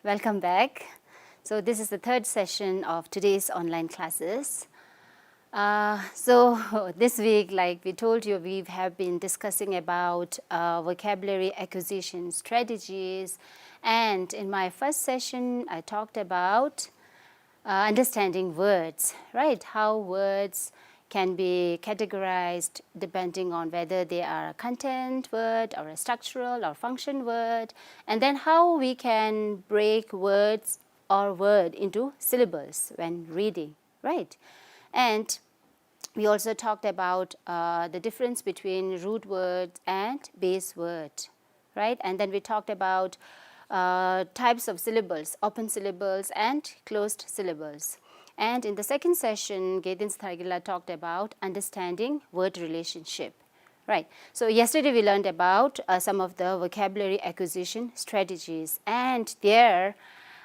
Welcome back. So this is the third session of today's online classes. So this week, like we told you, we have been discussing about vocabulary acquisition strategies, and in my first session I talked about understanding words, right? How words can be categorized depending on whether they are a content word or a structural or function word, and then how we can break words or word into syllables when reading, right? And we also talked about the difference between root words and base word, right? And then we talked about types of syllables, open syllables and closed syllables. And in the second session, Gaidin Thargila talked about understanding word relationship, right? So yesterday we learned about some of the vocabulary acquisition strategies, and there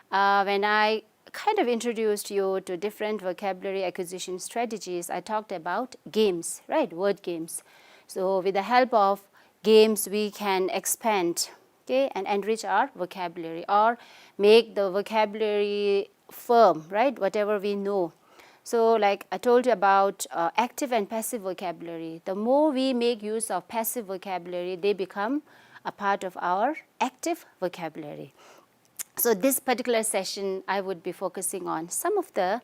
when I kind of introduced you to different vocabulary acquisition strategies, I talked about games, right? Word games. So with the help of games, we can expand, okay, and enrich our vocabulary or make the vocabulary firm, right? Whatever we know. So like I told you about active and passive vocabulary. The more we make use of passive vocabulary, they become a part of our active vocabulary. So this particular session, I would be focusing on some of the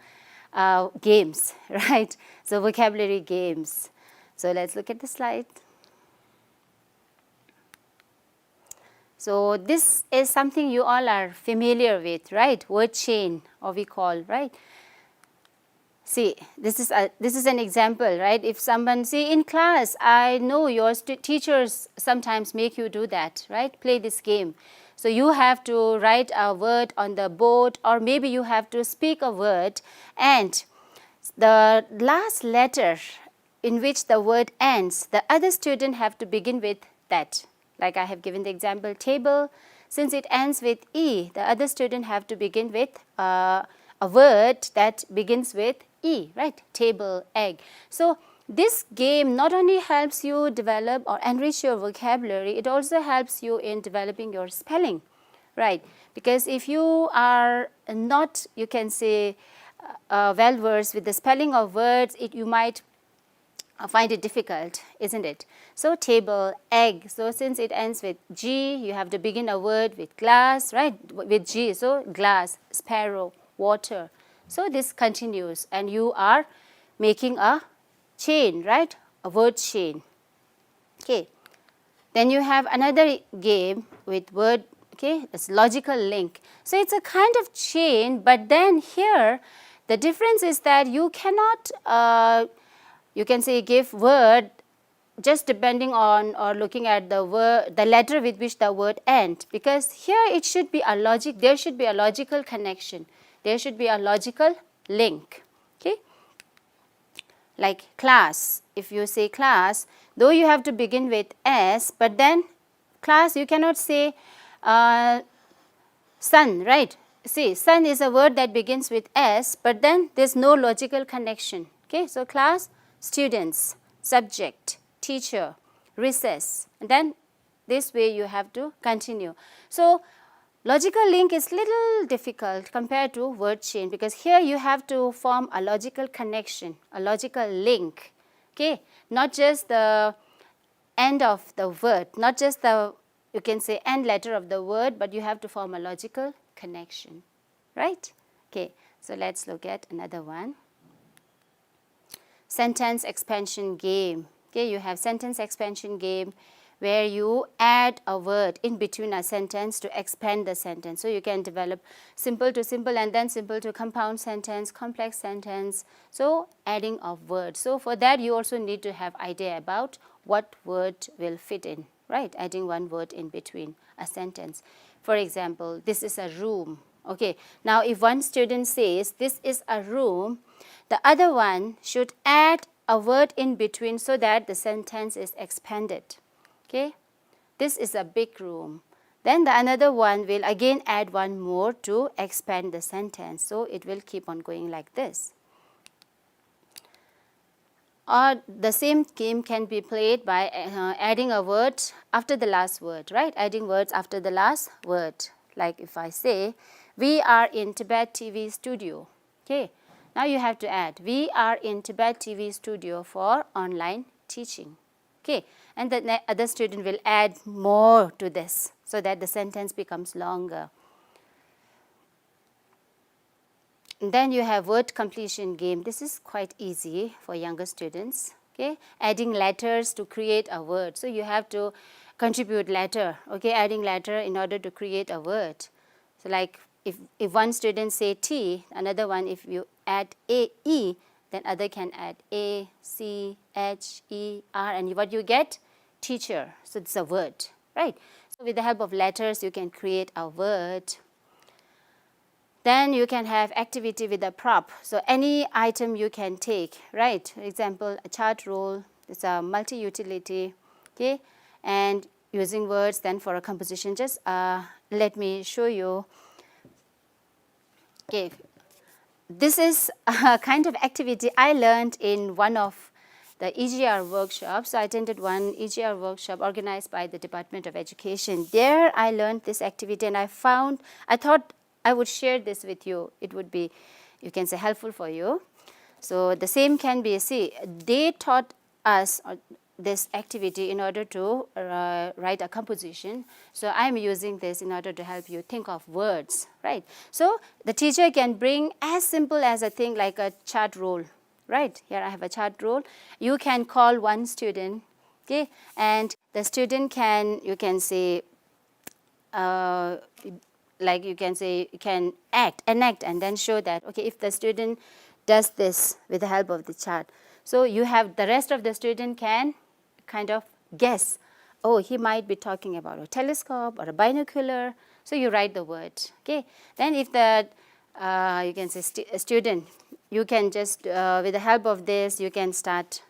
games, right? So vocabulary games. So let's look at the slide. So this is something you all are familiar with, right? Word chain, or we call, right? See, this is an example, right? If someone, see in class, I know your teachers sometimes make you do that, right? Play this game. So you have to write a word on the board, or maybe you have to speak a word, and the last letter in which the word ends, the other student have to begin with that. Like I have given the example table. Since it ends with E, the other student have to begin with a word that begins with E, right? Table, egg. So this game not only helps you develop or enrich your vocabulary, it also helps you in developing your spelling, right? Because if you are not, you can say, well versed with the spelling of words, you might find it difficult, isn't it? So table, egg. So since it ends with G, you have to begin a word with glass, right? With G, so glass, sparrow, water. So this continues, and you are making a chain, right? A word chain. Okay. Then you have another game with word, okay, it's logical link. So it's a kind of chain, but then here the difference is that you cannot you can say give word just depending on or looking at the word, the letter with which the word ends, because here it should be a logic, there should be a logical connection, there should be a logical link, okay. Like class, if you say class, though you have to begin with S, but then class you cannot say sun, right? See, sun is a word that begins with S, but then there is no logical connection, okay. So class, students, subject, teacher, recess, and then this way you have to continue. So logical link is little difficult compared to word chain, because here you have to form a logical connection, a logical link, okay, not just the end of the word, not just the, you can say, end letter of the word, but you have to form a logical connection, right? Okay, so let's look at another one. Sentence expansion game. Okay, you have sentence expansion game where you add a word in between a sentence to expand the sentence. So you can develop simple to simple and then simple to compound sentence, complex sentence. So adding of words. So for that you also need to have idea about what word will fit in, right? Adding one word in between a sentence. For example, this is a room. Okay, now if one student says this is a room, the other one should add a word in between so that the sentence is expanded. Okay, this is a big room. Then the another one will again add one more to expand the sentence. So it will keep on going like this. Or the same game can be played by adding a word after the last word, right? Adding words after the last word. Like if I say, We are in Tibet TV studio. Okay. Now you have to add, we are in Tibet TV studio for online teaching. Okay. And the other student will add more to this so that the sentence becomes longer. And then you have word completion game. This is quite easy for younger students. Okay. Adding letters to create a word. So you have to contribute letter. Okay. Adding letter in order to create a word. So like if one student say T, another one if you add A, E, then other can add A, C, H, E, R, and what you get? Teacher. So it's a word, right? So with the help of letters, you can create a word. Then you can have activity with a prop. So any item you can take, right? For example, a chart roll, it's a multi-utility, okay? And using words then for a composition, just let me show you. Okay, this is a kind of activity I learned in one of the EGR workshops. So I attended one EGR workshop organized by the Department of Education. There I learned this activity and I thought I would share this with you. It would be, you can say, helpful for you. So the same can be, see, they taught us this activity in order to write a composition. So I am using this in order to help you think of words, right? So the teacher can bring as simple as a thing like a chart roll, right? Here I have a chart roll. You can call one student, okay? And the student can, you can say, like you can say, you can enact and then show that, okay, if the student does this with the help of the chart. So you have the rest of the student can kind of guess, oh, he might be talking about a telescope or a binocular. So you write the word, okay. Then if the, you can say student, you can just, with the help of this, you can start,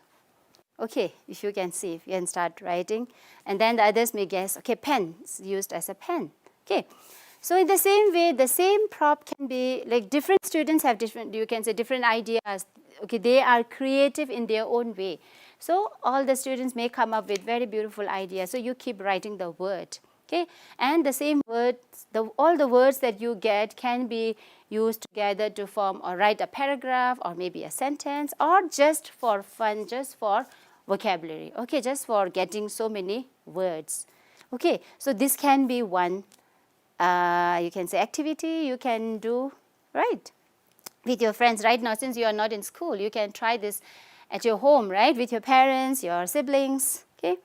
okay, if you can see, you can start writing. And then the others may guess, okay, pen is used as a pen, okay. So in the same way, the same prop can be, like different students have different, you can say different ideas, okay, they are creative in their own way. So all the students may come up with very beautiful ideas. So you keep writing the word, okay? And the same words, all the words that you get can be used together to form or write a paragraph or maybe a sentence or just for fun, just for vocabulary, okay? Just for getting so many words, okay? So this can be one, you can say activity you can do, right? With your friends right now, since you are not in school, you can try this at your home, right, with your parents, your siblings, okay?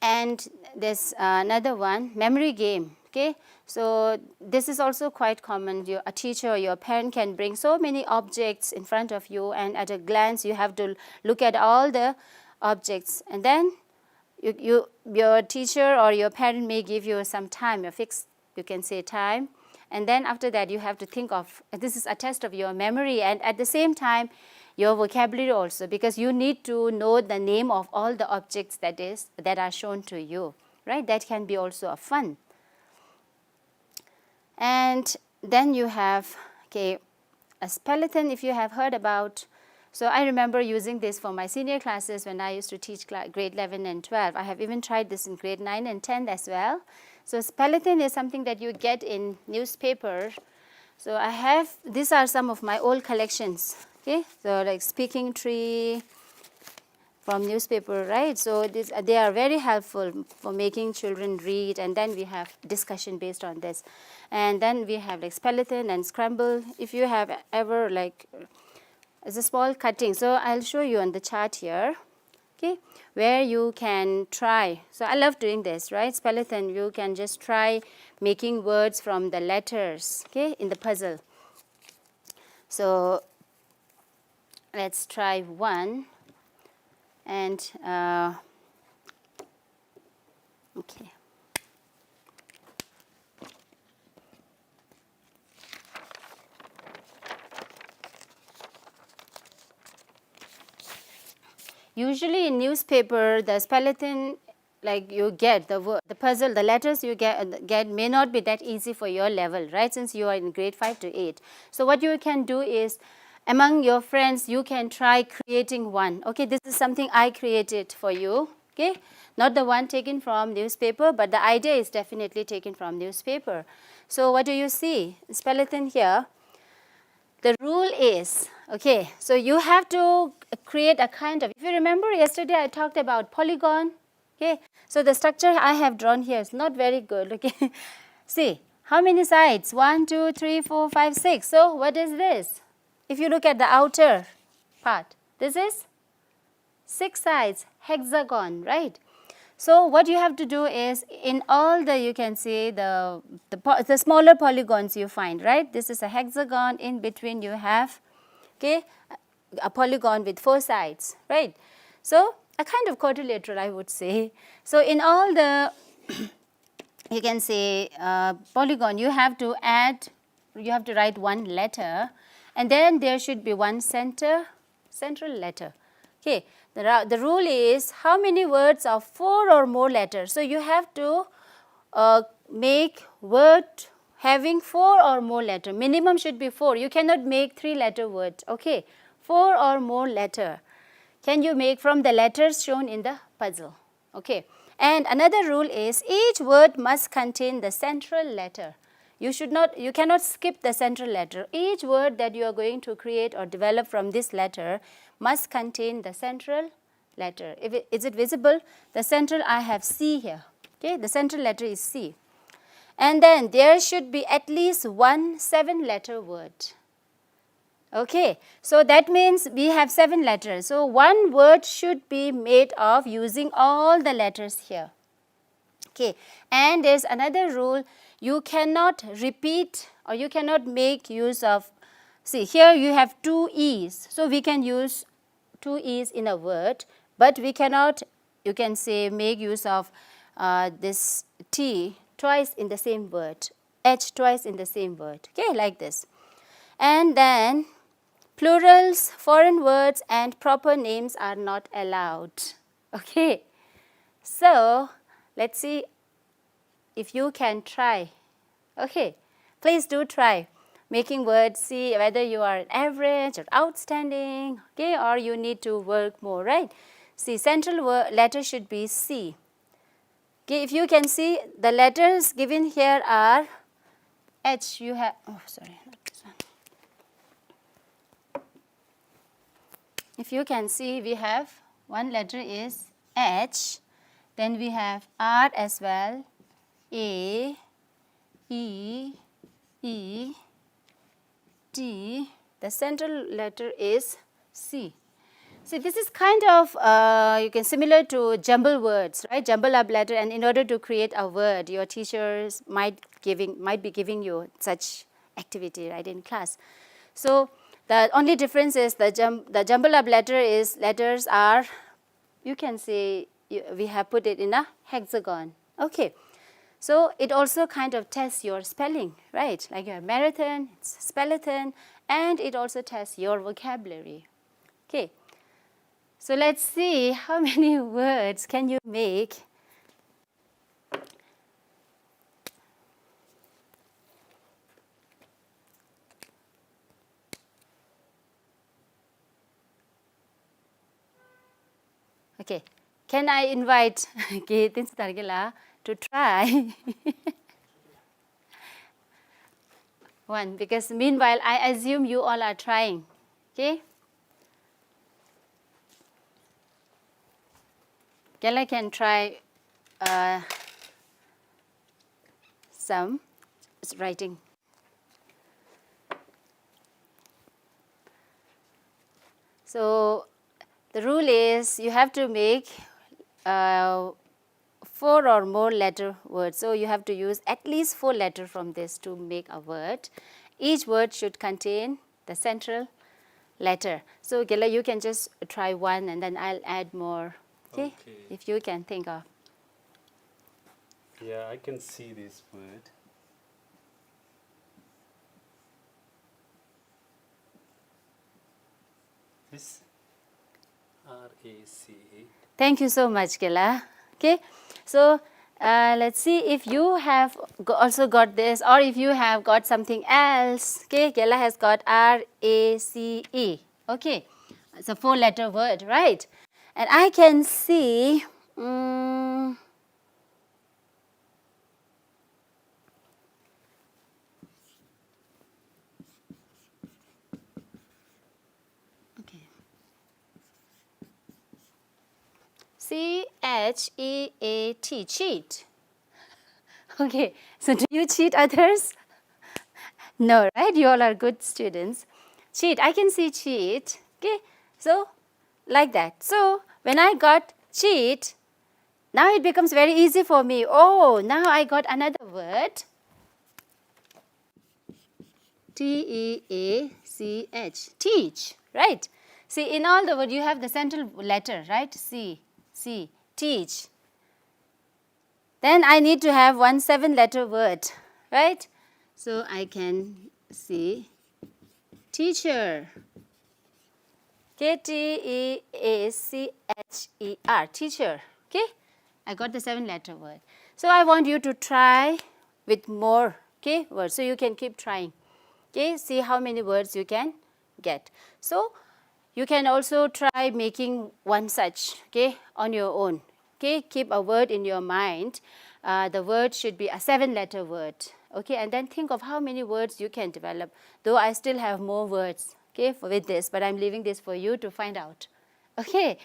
And there's another one, memory game, okay? So this is also quite common. A teacher or your parent can bring so many objects in front of you, and at a glance you have to look at all the objects, and then your teacher or your parent may give you some time, a fixed, you can say, time. And then after that, you have to think of, this is a test of your memory and at the same time, your vocabulary also, because you need to know the name of all the objects that are shown to you, right? That can be also a fun. And then you have, okay, a spell-a-thon, if you have heard about. So I remember using this for my senior classes when I used to teach grade 11 and 12. I have even tried this in grade 9 and 10 as well. So spell-a-thon is something that you get in newspaper. So I have, these are some of my old collections, okay? So like speaking tree from newspaper, right? So they are very helpful for making children read, and then we have discussion based on this. And then we have like spell-a-thon and scramble. If you have ever like, it's a small cutting. So I'll show you on the chart here, okay, where you can try. So I love doing this, right? Spell-a-thon, you can just try making words from the letters, okay, in the puzzle. So let's try one. And, okay. Usually in newspaper, the spell-a-thon, like you get the puzzle, the letters you get may not be that easy for your level, right? Since you are in grade 5 to 8. So what you can do is, among your friends, you can try creating one. Okay, this is something I created for you. Okay, not the one taken from newspaper, but the idea is definitely taken from newspaper. So what do you see? Spell it in here. The rule is, okay, so you have to create a kind of, if you remember yesterday I talked about polygon, okay, so the structure I have drawn here is not very good, okay. See, how many sides? 1, 2, 3, 4, 5, 6. So what is this? If you look at the outer part, this is 6 sides, hexagon, right? So what you have to do is, in all the, you can see the smaller polygons you find, right? This is a hexagon, in between you have, okay, a polygon with 4 sides, right? So a kind of quadrilateral, I would say. So in all the, you can say polygon, you have to write one letter, and then there should be one central letter, okay. The rule is how many words of 4 or more letters. So you have to make word having 4 or more letter. Minimum should be 4. You cannot make 3-letter word. Okay, 4 or more letter. Can you make from the letters shown in the puzzle? Okay. And another rule is each word must contain the central letter. You cannot skip the central letter. Each word that you are going to create or develop from this letter must contain the central letter. Is it visible? The central, I have C here. Okay, the central letter is C. And then there should be at least one 7-letter word. Okay, so that means we have 7 letters. So one word should be made of using all the letters here. Okay, and there's another rule. You cannot repeat or you cannot make use of, see here you have 2 E's. So we can use 2 E's in a word, but we cannot, you can say, make use of this T twice in the same word, H twice in the same word, okay, like this. And then plurals, foreign words and proper names are not allowed, okay. So let's see if you can try, okay, please do try making words, see whether you are average or outstanding, okay, or you need to work more, right? See, central letter should be C. Okay, if you can see, the letters given here are H. You have, oh sorry, not this one. If you can see, we have one letter is H, then we have R as well, A, E, E, T, the central letter is C. See, this is kind of, you can similar to jumble words, right? Jumble up letter, and in order to create a word, your teachers might be giving you such activity, right, in class. So the only difference is the jumble up letter is, letters are, you can say, we have put it in a hexagon, okay. So it also kind of tests your spelling, right? Like you have marathon, it's spelathon, and it also tests your vocabulary. Okay. So let's see how many words can you make. Okay. Can I invite to try? One, because meanwhile I assume you all are trying, okay? Gela can try some writing. So the rule is you have to make 4 or more letter words. So you have to use at least 4 letters from this to make a word. Each word should contain the central letter. So Gela, you can just try one and then I'll add more. Okay? If you can think of. Yeah, I can see this word. This R-A-C-A. Thank you so much, Gela. Okay, so let's see if you have also got this, or if you have got something else. Okay, Gela has got R-A-C-E. Okay, it's a 4-letter word, right? And I can see, C-H-E-A-T, cheat. Okay, so do you cheat others? No, right? You all are good students. Cheat, I can see cheat. Okay, so like that. So when I got cheat, now it becomes very easy for me. Oh, now I got another word. T-E-A-C-H, teach, right? See, in all the words, you have the central letter, right? C, teach. Then I need to have one 7-letter word, right? So I can see teacher. K-T-E-A-C-H-E-R, teacher. Okay, I got the 7-letter word. So I want you to try with more, okay, words. So you can keep trying. Okay, see how many words you can get. So you can also try making one such, okay, on your own. Okay, keep a word in your mind. The word should be a 7-letter word. Okay, and then think of how many words you can develop. Though I still have more words, okay, with this, but I'm leaving this for you to find out. Okay,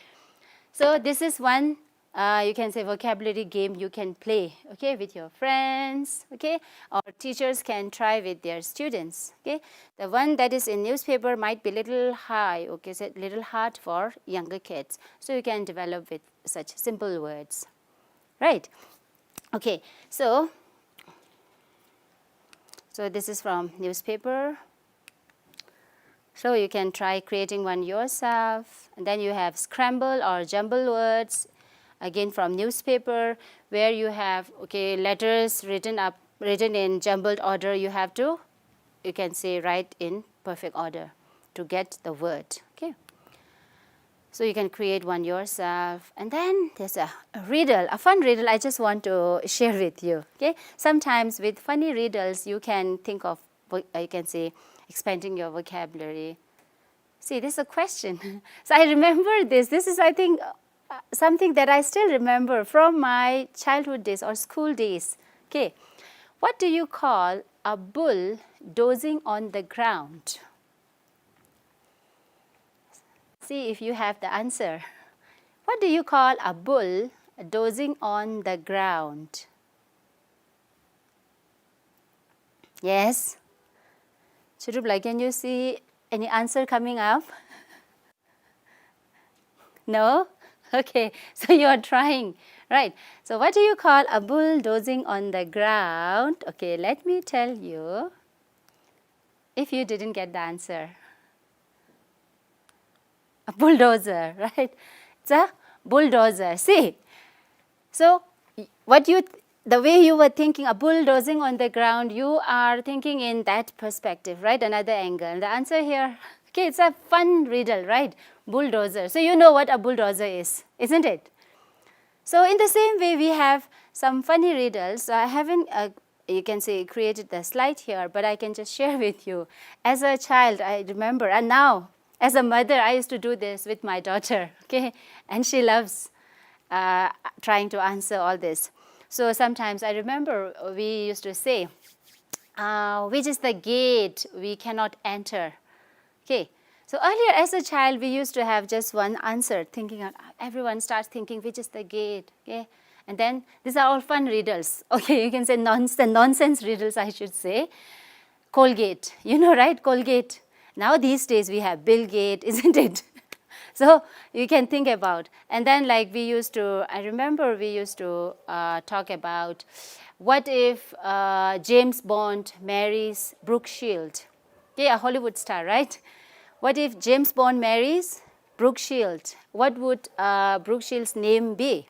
so this is one, you can say, vocabulary game you can play, okay, with your friends, okay, or teachers can try with their students, okay. The one that is in newspaper might be little high, okay, so little hard for younger kids. So you can develop with such simple words, right? Okay, so this is from newspaper. So you can try creating one yourself. And then you have scramble or jumble words, again from newspaper, where you have, okay, letters written in jumbled order. You have to, you can say, write in perfect order to get the word, okay. So you can create one yourself. And then there's a riddle, a fun riddle I just want to share with you, okay. Sometimes with funny riddles, you can think of, you can say, expanding your vocabulary. See, this is a question. So I remember this. This is, I think, something that I still remember from my childhood days or school days. Okay, what do you call a bull dozing on the ground? See if you have the answer. What do you call a bull dozing on the ground? Yes? Chirupla, can you see any answer coming up? No? Okay, so you are trying, right? So what do you call a bull dozing on the ground? Okay, let me tell you if you didn't get the answer. A bulldozer, right? It's a bulldozer. See, so the way you were thinking, a bull dozing on the ground, you are thinking in that perspective, right? Another angle. And the answer here, okay, it's a fun riddle, right? Bulldozer. So you know what a bulldozer is, isn't it? So in the same way, we have some funny riddles. So I haven't, you can say, created the slide here, but I can just share with you. As a child, I remember, and now, as a mother, I used to do this with my daughter, okay? And she loves trying to answer all this. So sometimes I remember we used to say, which is the gate we cannot enter? Okay. So earlier as a child, we used to have just one answer, thinking, everyone starts thinking, which is the gate? Okay. And then these are all fun riddles. Okay, you can say nonsense riddles, I should say. Colgate, you know, right? Colgate. Now these days we have Bill Gates, isn't it? So you can think about. And then like we used to, I remember we used to talk about, what if James Bond marries Brooke Shield? Okay, a Hollywood star, right? What if James Bond marries Brooke Shield? What would Brooke Shield's name be?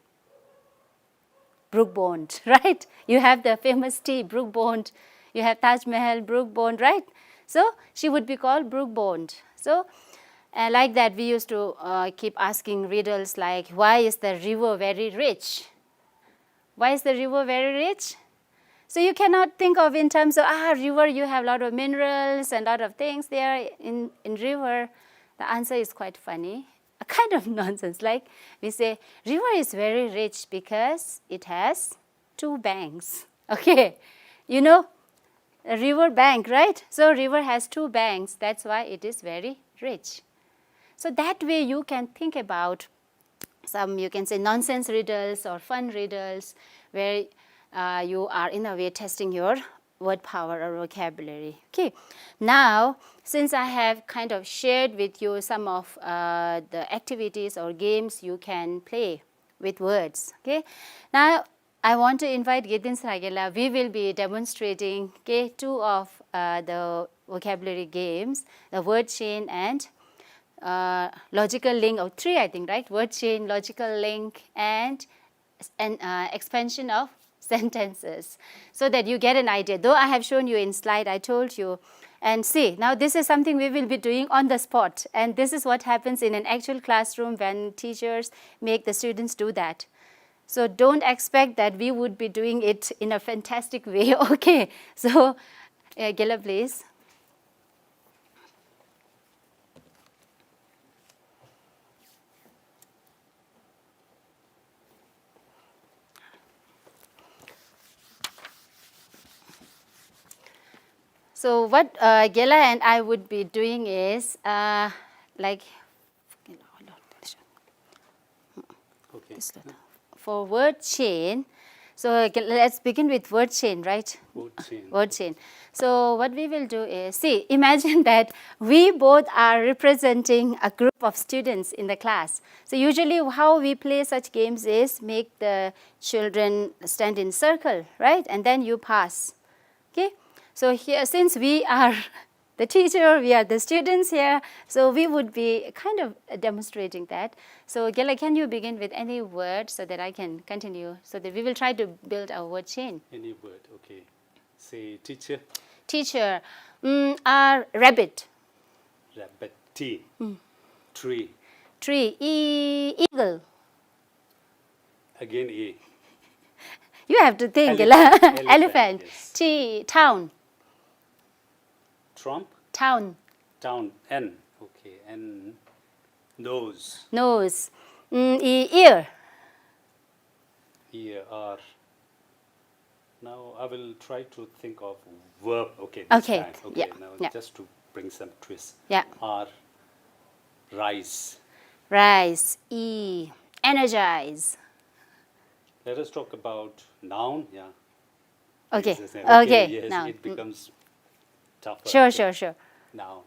Brooke Bond, right? You have the famous tea, Brooke Bond. You have Taj Mahal, Brooke Bond, right? So she would be called Brooke Bond. So like that, we used to keep asking riddles like, why is the river very rich? Why is the river very rich? So you cannot think of in terms of, river, you have a lot of minerals and a lot of things there in river. The answer is quite funny, a kind of nonsense. Like we say, river is very rich because it has 2 banks. Okay, you know, a river bank, right? So river has 2 banks. That's why it is very rich. So that way you can think about some, you can say, nonsense riddles or fun riddles, where you are in a way testing your word power or vocabulary. Okay. Now, since I have kind of shared with you some of the activities or games you can play with words. Okay. Now, I want to invite Gitin Sragela. We will be demonstrating, okay, 2 of the vocabulary games, the word chain and logical link, or 3 I think, right? Word chain, logical link, and expansion of sentences, so that you get an idea. Though I have shown you in slide, I told you. And see, now this is something we will be doing on the spot, and this is what happens in an actual classroom when teachers make the students do that. So don't expect that we would be doing it in a fantastic way. Okay, so Gela, please. So what Gela and I would be doing is like Okay. for word chain. So let's begin with word chain, right? Word chain. Word chain. So what we will do is, see, imagine that we both are representing a group of students in the class. So usually how we play such games is make the children stand in circle, right? And then you pass. Okay. So here, since we are the teacher, we are the students here, so we would be kind of demonstrating that. So Gela, can you begin with any word so that I can continue, so that we will try to build our word chain. Any word, okay. Say teacher. Teacher, rabbit. Rabbit. T. Tree. Tree, eagle. Again A. You have to think. Elephant. Elephant. Yes. Town. Trump. Town. Town. N. Okay. N. Nose. Nose. Ear. Ear. R. Now I will try to think of verb. Okay. This Okay. time. Okay. Yeah. Now Yeah. just to bring some twist. Yeah. R. Rice. Rice. Energize. Let us talk about noun. Yeah. Okay. Yes, Okay. Yes, Now. it becomes tougher. Sure, okay. sure. Noun.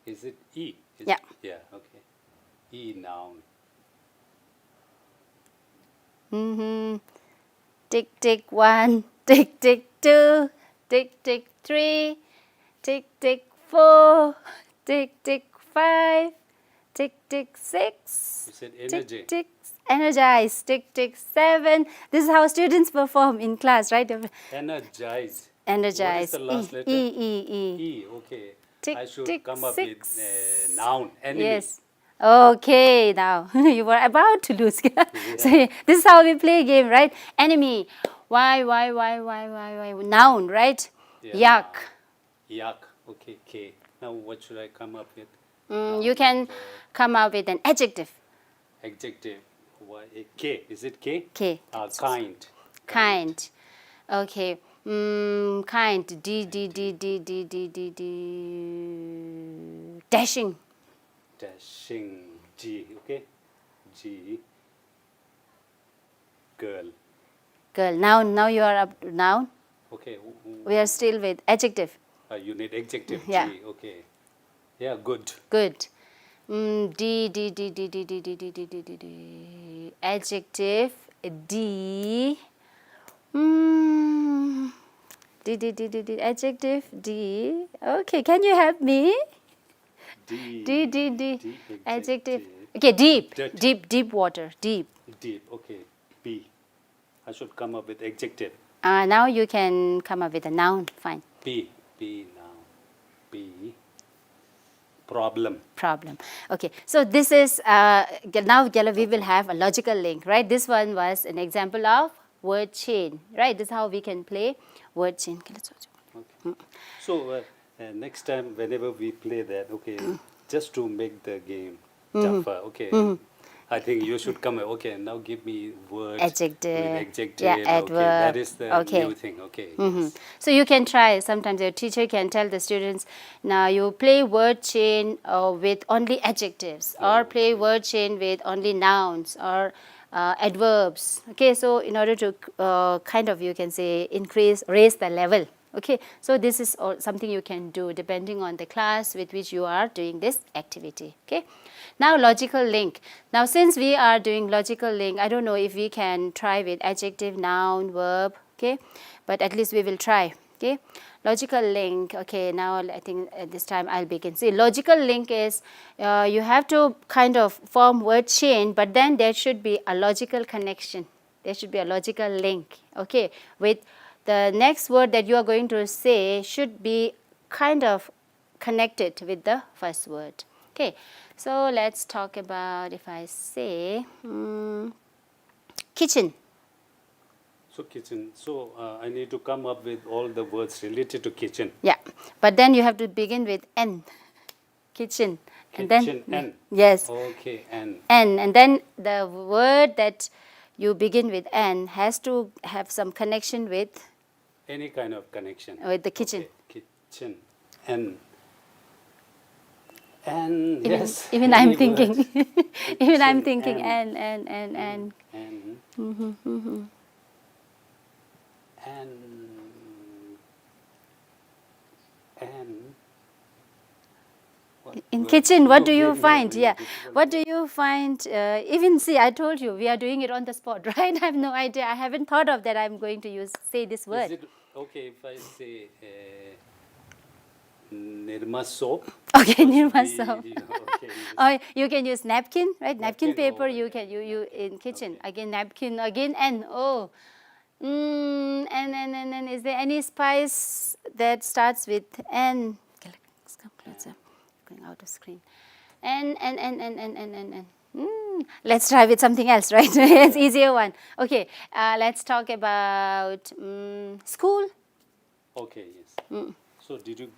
Is it E? Yeah. Yeah, okay. E noun. Tick, tick, 1. Tick, tick, 2. Tick, tick, 3. Tick, tick, 4. Tick, tick, 5. Tick, tick, 6. You said energy. Tick, tick, energize. Tick, tick, 7. This is how students perform in class, right? Energize. Energize. What is the last letter? E. E, okay. Tick, I should tick, come up 6. with noun. Enemy. Yes. Okay, now you were about to lose. So this is how we play game, right? Enemy. Why? Noun, right? Yeah, Yuck. Yuck. Okay, K. Now what should I come up with? You can come up with an adjective. Adjective. Why? K. Is it K? K. Kind. Kind. Okay. Kind. D. Dashing. Dashing. G. Okay. G. Girl. Girl. Noun. Now you are up to noun. Okay. We are still with adjective. You need adjective. Yeah. G. Okay. Yeah, good. Good. D. Adjective. D. Adjective. D. Okay, can you help me? D. Adjective. Okay, deep. Dirty. Deep water. Deep. Deep. Okay. B. I should come up with adjective. Now you can come up with a noun. Fine. B. B now. B. Problem. Problem. Okay, so this is, now Gela, we will have a logical link, right? This one was an example of word chain, right? This is how we can play word chain. Okay. So next time, whenever we play that, okay, just to make the game tougher, okay, I think you should come. Okay, now give me word Adjective. with adjective. Yeah, Okay, adverb. that is the Okay. new thing. Okay. Mhm. Yes. So you can try. Sometimes your teacher can tell the students, now you play word chain with only adjectives, or play Okay. word chain with only nouns or adverbs. Okay, so in order to kind of, you can say, raise the level. Okay, so this is something you can do depending on the class with which you are doing this activity. Okay, now logical link. Now since we are doing logical link, I don't know if we can try with adjective, noun, verb. Okay, but at least we will try. Okay, logical link. Okay, now I think at this time I'll begin. See, logical link is you have to kind of form word chain, but then there should be a logical connection. There should be a logical link. Okay, with the next word that you are going to say should be kind of connected with the first word. Okay, so let's talk about, if I say kitchen. So kitchen. So I need to come up with all the words related to kitchen. Yeah, but then you have to begin with N, kitchen. And then, Kitchen, N. yes, Okay, N. N. And then the word that you begin with N has to have some connection with Any kind of connection. the kitchen. Okay. Kitchen, N. N. Yes. Even any I'm word. thinking, even I'm Kitchen, thinking N. N. N. N. N. What In word? kitchen, what do Okay, you very, find? very Yeah, difficult. what do you find? Even see, I told you we are doing it on the spot, right? I have no idea. I haven't thought of that. I'm going to say this Is word. it okay if I say Nirma soap? Okay, Or should Nirma we- soap. Okay. Or you can use napkin, right? Napkin Napkin, paper. oh, You yeah, can yeah, you in kitchen Okay. again, napkin again, and oh, and is there any spice that starts with N? Okay, let's come closer. Going out of screen. And. Let's try with something else, right? It's easier one. Okay, let's talk about school. Okay, yes. So did you?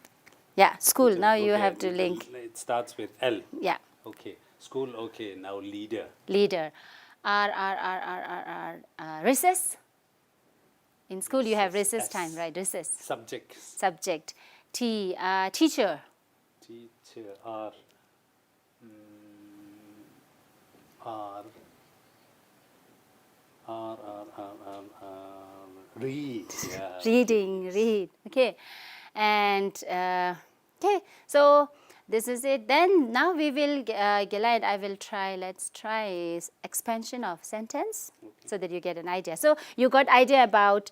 Yeah, school. put Now it- you okay, have to link. It starts with L. Yeah, Okay. School. Okay. Now leader. leader. Recess. In school you have recess S. time, right? Recess. Subjects. Subject. Teacher. Teacher. R. R. Read. Yeah. Reading, read. Okay, and okay, so this is it. Then now we will Gela and I will try. Let's try expansion of sentence so that you get an idea. So you got idea about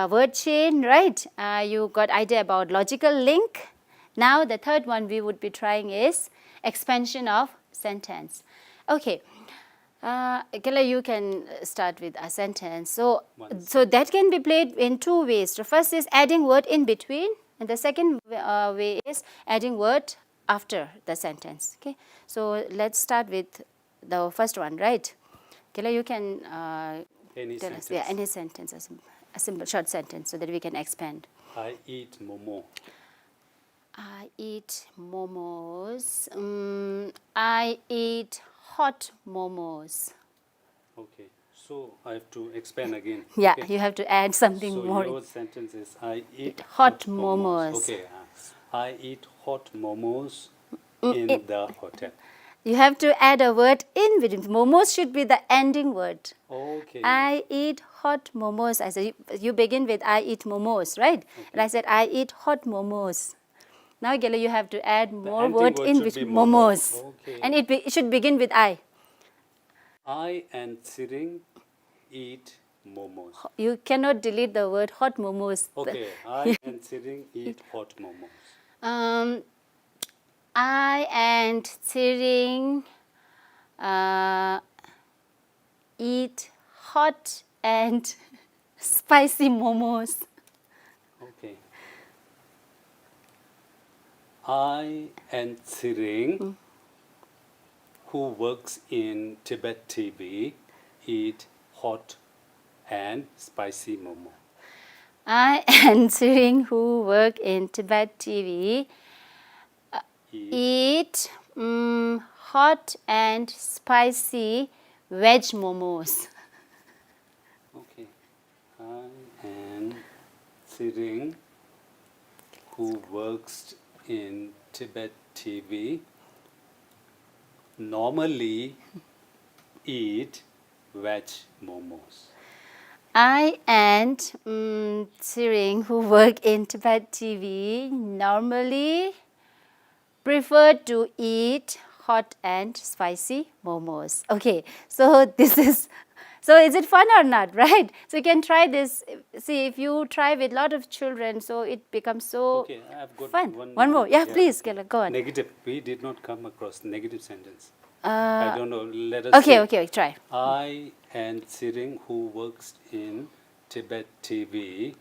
word chain, right? You got idea about logical link. Now the third one we would be trying is expansion of sentence. Okay. Kela, you can start with a sentence. So that can be played in two ways. The first is adding word in between, and the second way is adding word after the sentence. Okay. So let's start with the first one, right? Kela, you can Any tell us, sentence. yeah, any sentence, a simple short sentence, so that we can expand. I eat momo. I eat momos. I eat hot momos. Okay. So I have to expand again. Yeah, Okay. you have to add something So more. your sentence is I eat hot momos. Okay. I eat hot momos in the hotel. You have to add a word in between. Momos should be the ending word. Okay. I eat hot momos. I said you begin with I eat momos, right? And I said I eat hot momos. Now, Gela, you have to add more ending word word in should between be momo. momos. Okay. And it should begin with I. I and Siring eat momos. You cannot delete the word hot momos. Okay. I and Siring eat hot momos. I and Tsiring eat hot and spicy momos. Okay. I and Siring, who works in Tibet TV, eat hot and spicy momo. I and Tsiring, who work in Tibet TV, eat hot and spicy veg momos. Okay. I am Siring, who works in Tibet TV, normally eat veg momos. I and Siring, who work in Tibet TV, normally prefer to eat hot and spicy momos. Okay, so this is, so is it fun or not, right? So you can try this. See, if you try with a lot of children, so it becomes so Okay, I've got fun. one more. Yeah, please, okay. go on. Negative. We did not come across negative sentence. I Uh, don't know. Let us okay, say, okay, try. I and Siring, who works in Tibet TV,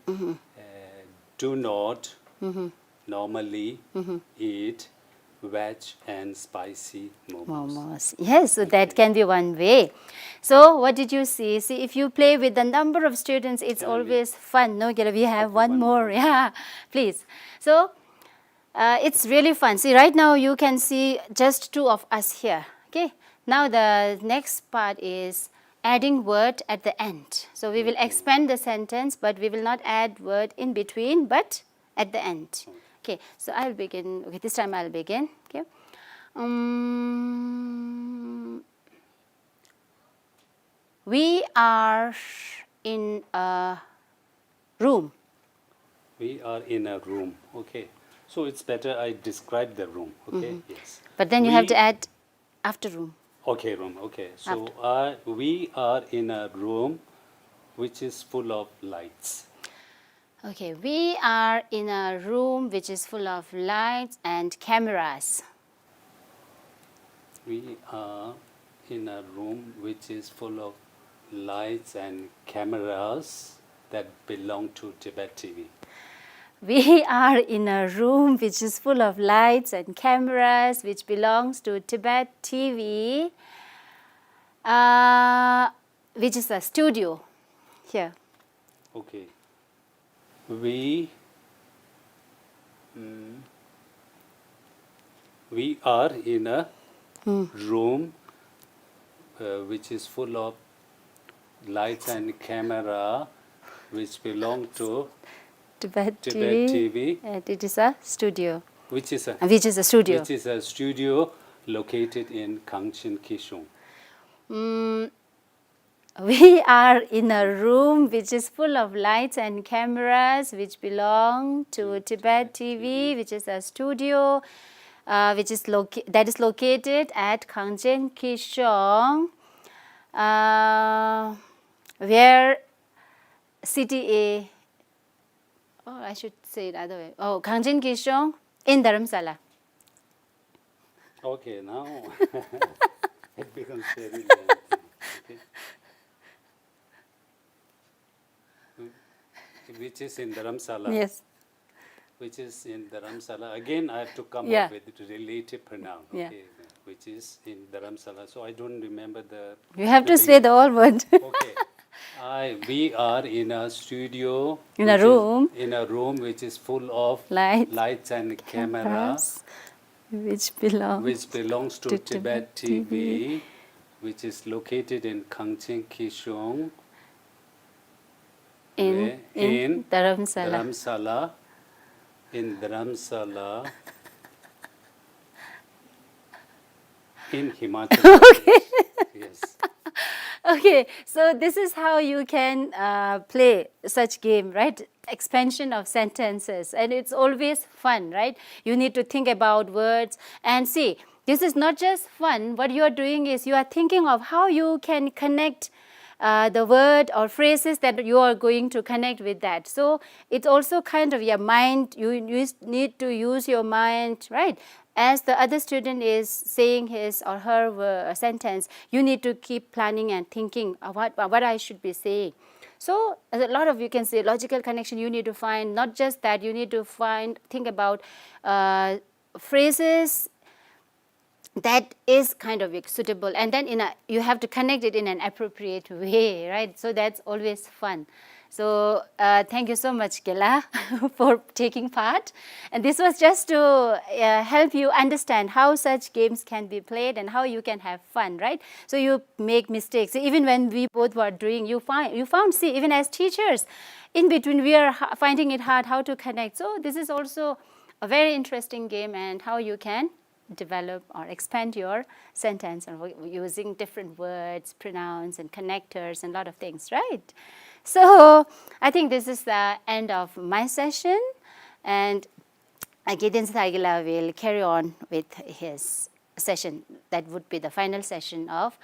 do not normally eat veg and spicy momos. Momos. Yes, so that can be one way. So what did you see? See, if you play with the number of students, it's Can we- always fun. No, we have Okay, one one more. more. Yeah, please. So it's really fun. See, right now you can see just two of us here. Okay. Now the next part is adding word at the end. So we will expand the sentence, but we will not add word in between, but at the end. Okay. So I'll begin. Okay, this time I'll begin. Okay. We are in a room. We are in a room. Okay. So it's better I describe the room. Okay. Yes. But then you have We- to add after room. Okay, room. Okay. So we are in a room which is full of lights. Okay, we are in a room which is full of lights and cameras. We are in a room which is full of lights and cameras that belong to Tibet TV. We are in a room which is full of lights and cameras which belongs to Tibet TV, which is a studio here. Okay. We are in a room which is full of lights and camera which belong to Tibet Tibet TV, TV, and it is a studio. which is a Which is a studio. which is a studio located in Kangchin, Kishung. We are in a room which is full of lights and cameras which belong to Tibet TV, which is a studio that is located at Kangchin, Kishong, where CTA, oh, I should say it other way. Oh, Kangchin, Kishong in Dharamsala. Okay, now it becomes very lengthy. Okay. Which is in Dharamsala. Yes. Which is in Dharamsala. Again, I have to come Yeah. up with relative pronoun. Yeah. Okay, which is in Dharamsala. So I don't remember the. You have to the say the whole word. Okay. We are in a studio. In a which is- room. in a room which is full of Lights, and camera, cameras, which belong which belongs to to Tibet Tibet TV, which is located in Kangchin, Kishong, in Dharamsala. Dharamsala. In Dharamsala. In Himachal Pradesh. Yes. Okay, so this is how you can play such game, right? Expansion of sentences, and it's always fun, right? You need to think about words and see. This is not just fun. What you are doing is you are thinking of how you can connect the word or phrases that you are going to connect with that. So it's also kind of your mind. You need to use your mind, right? As the other student is saying his or her sentence, you need to keep planning and thinking of what I should be saying. So a lot of, you can say, logical connection you need to find. Not just that, you need to think about phrases that is kind of suitable, and then you have to connect it in an appropriate way, right? So that's always fun. So thank you so much, Gela, for taking part. And this was just to help you understand how such games can be played and how you can have fun, right? So you make mistakes. Even when we both were doing, you found, see, even as teachers, in between we are finding it hard how to connect. So this is also a very interesting game and how you can develop or expand your sentence and using different words, pronouns, and connectors and a lot of things, right? So I think this is the end of my session, and Gideon Thagila will carry on with his session. That would be the final session of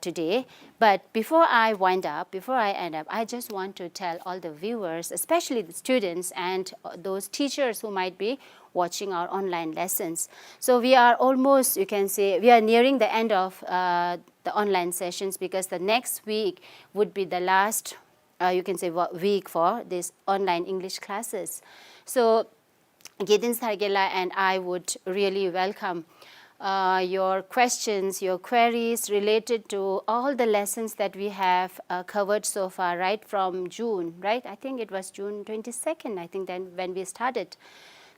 today. But before I wind up, before I end up, I just want to tell all the viewers, especially the students and those teachers who might be watching our online lessons. So we are almost, you can say, we are nearing the end of the online sessions, because the next week would be the last you can say week for these online English classes. So Gideon Sargela and I would really welcome your questions, your queries related to all the lessons that we have covered so far, right from June, right? I think it was June 22nd, I think, then when we started.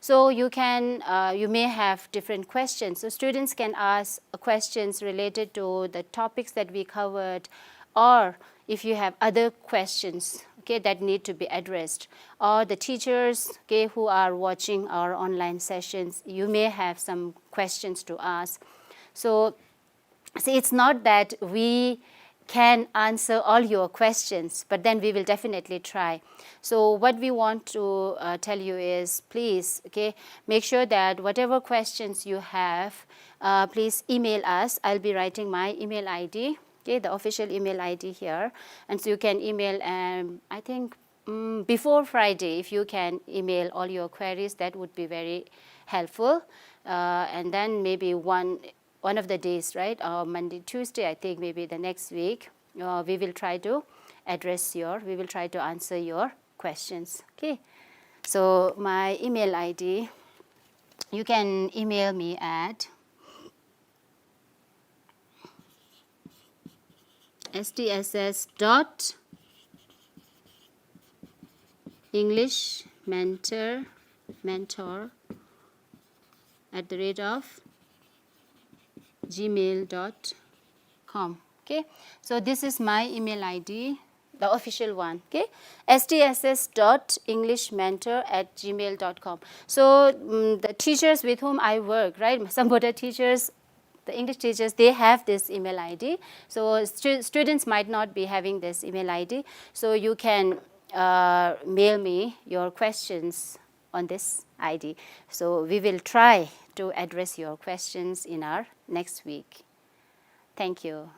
So you can, you may have different questions. So students can ask questions related to the topics that we covered, or if you have other questions, okay, that need to be addressed, or the teachers, okay, who are watching our online sessions, you may have some questions to ask. So see, it's not that we can answer all your questions, but then we will definitely try. So what we want to tell you is, please, okay, make sure that whatever questions you have, please email us. I'll be writing my email ID, okay, the official email ID here. And so you can email, I think before Friday, if you can email all your queries, that would be very helpful. And then maybe one of the days, right, Monday, Tuesday, I think maybe the next week, we will try to we will try to answer your questions, okay. So my email ID, you can email me at stss.englishmentor@gmail.com, okay. So this is my email ID, the official one, okay, stss.englishmentor@gmail.com. So the teachers with whom I work, right, some other teachers, the English teachers, they have this email ID. So students might not be having this email ID. So you can mail me your questions on this ID. So we will try to address your questions in our next week. Thank you.